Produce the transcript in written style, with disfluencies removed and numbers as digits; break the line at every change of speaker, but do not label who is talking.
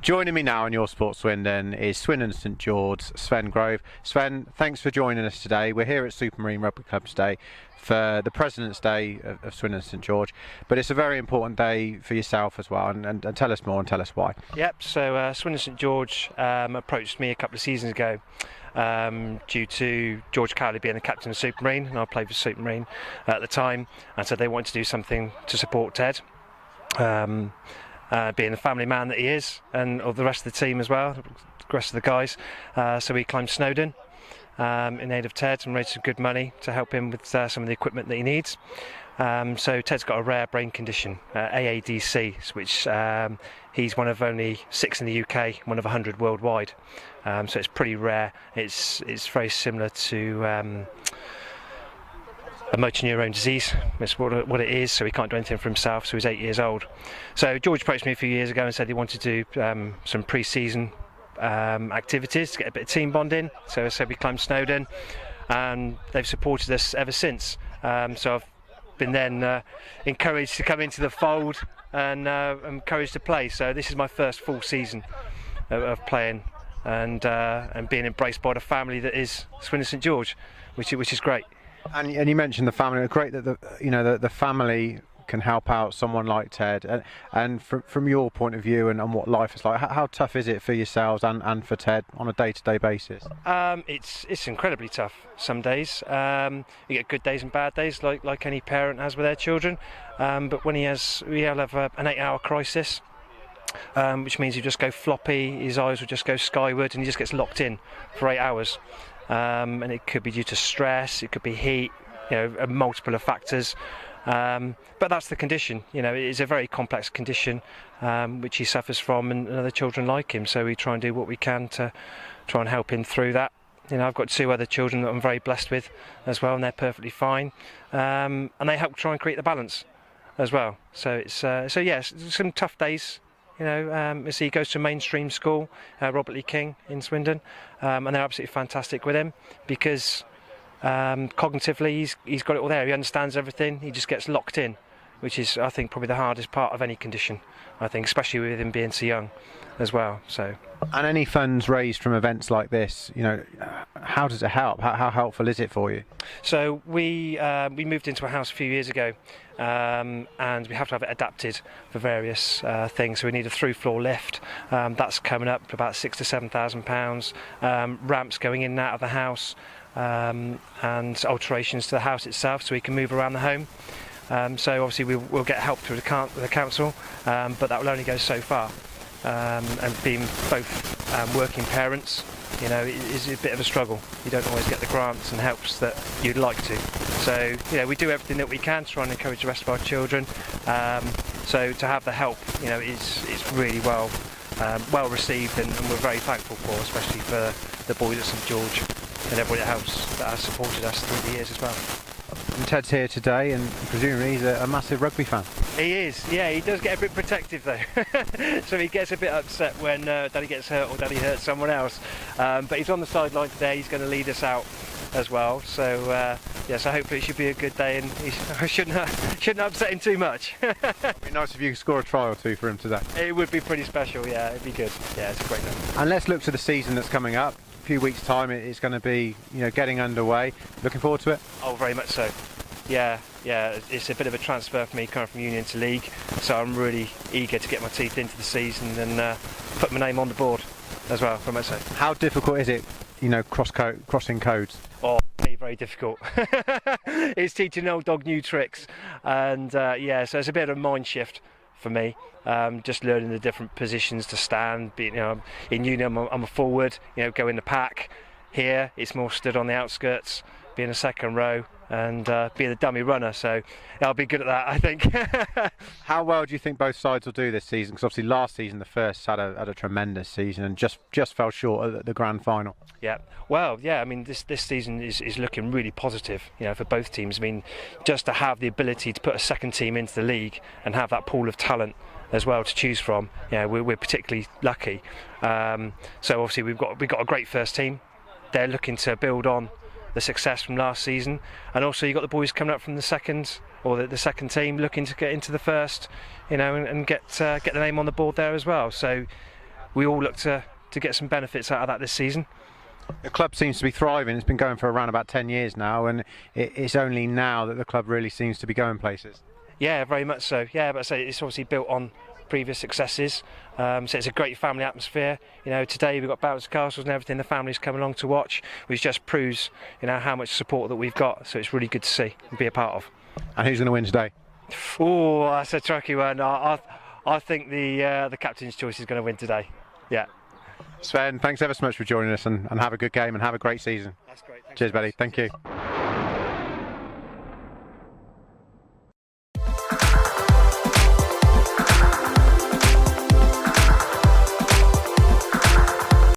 Joining me now on Your Sport Swindon is Swindon St George's Sven Grove. Sven, thanks for joining us today. We're here at Supermarine Rugby Club today for the President's Day of Swindon St George, but it's a very important day for yourself as well, and tell us more and tell us why.
Yep, so Swindon St George approached me a couple of seasons ago due to George Cowley being the captain of Supermarine, and I played for Supermarine at the time, and so they wanted to do something to support Ted. Being the family man that he is, and of the rest of the team as well, the rest of the guys. So we climbed Snowdon in aid of Ted and raised some good money to help him with some of the equipment that he needs. So Ted's got a rare brain condition, AADC, which he's one of only 6 in the UK, one of 100 worldwide. So it's pretty rare. It's very similar to a motor neurone disease. That's what it is, so he can't do anything for himself, so he's 8 years old. So George approached me a few years ago and said he wanted to do some pre-season activities to get a bit of team bonding. So I said we climbed Snowdon, and they've supported us ever since. So I've been then encouraged to come into the fold and encouraged to play. So this is my first full season of playing and being embraced by the family that is Swindon St George, which is great.
And you mentioned the family. Great that the family can help out someone like Ted. And from your point of view and what life is like, how tough is it for yourselves and for Ted on a day-to-day basis?
It's incredibly tough some days. You get good days and bad days, like any parent has with their children. But when he'll have an 8-hour crisis, which means he'll just go floppy, his eyes will just go skyward, and he just gets locked in for 8 hours. And it could be due to stress, it could be heat, a multiple of factors. But that's the condition. It is a very complex condition which he suffers from, and other children like him. So we try and do what we can to try and help him through that. I've got 2 other children that I'm very blessed with as well, and they're perfectly fine. And they help try and create the balance as well. So it's yes, some tough days. As he goes to a mainstream school, Robert Lee King in Swindon, and they're absolutely fantastic with him because cognitively he's got it all there. He understands everything. He just gets locked in, which is, I think, probably the hardest part of any condition. I think, especially with him being so young as well. So.
And any funds raised from events like this, how does it help? How helpful is it for you?
So we moved into a house a few years ago, and we have to have it adapted for various things. So we need a through-floor lift. That's coming up to about £6,000 to £7,000. Ramps going in and out of the house, and alterations to the house itself, so we can move around the home. So obviously we'll get help through the council, but that will only go so far. And being both working parents, it is a bit of a struggle. You don't always get the grants and helps that you'd like to. So, we do everything that we can to try and encourage the rest of our children. So to have the help, it's really well received, and we're very thankful for, especially for the boys at St George and everybody that has supported us through the years as well.
And Ted's here today, and presumably he's a massive rugby fan.
He is, yeah. He does get a bit protective though, so he gets a bit upset when Daddy gets hurt or Daddy hurts someone else. But he's on the sideline today. He's going to lead us out as well. So so hopefully it should be a good day, and I shouldn't upset him too much.
It'd be nice if you could score a try or 2 for him today.
It would be pretty special. Yeah, it'd be good. Yeah, it's a great night.
And let's look to the season that's coming up. A few weeks' time, it's going to be getting underway. Looking forward to it.
Oh, very much so. Yeah, it's a bit of a transfer for me coming from Union to League, so I'm really eager to get my teeth into the season and put my name on the board as well, very much so.
How difficult is it, crossing codes?
Oh, very, very difficult. It's teaching an old dog new tricks, and so it's a bit of a mind shift for me. Just learning the different positions to stand. In Union I'm a forward, go in the pack. Here it's more stood on the outskirts, being a second row, and be the dummy runner, so I'll be good at that, I think.
How well do you think both sides will do this season? Because obviously last season the first had a tremendous season and just fell short at the grand final.
Yeah, well, yeah, I mean this season is looking really positive, for both teams. I mean, just to have the ability to put a second team into the league and have that pool of talent as well to choose from, we're particularly lucky. So obviously we've got a great first team. They're looking to build on the success from last season, and also you've got the boys coming up from the second team looking to get into the first, and get the name on the board there as well. So we all look to get some benefits out of that this season.
The club seems to be thriving. It's been going for around about 10 years now, and it's only now that the club really seems to be going places.
Yeah, very much so. Yeah, but I say it's obviously built on previous successes. So it's a great family atmosphere. You know, today we've got bouncy castles and everything. The family's come along to watch, which just proves, you know, how much support that we've got. So it's really good to see and be a part of.
And who's going to win today?
Oh, that's a tricky one. I think the captain's choice is going to win today. Yeah.
Sven, thanks ever so much for joining us, and have a good game and have a great season.
That's great. Thanks.
Cheers, buddy. Thank you.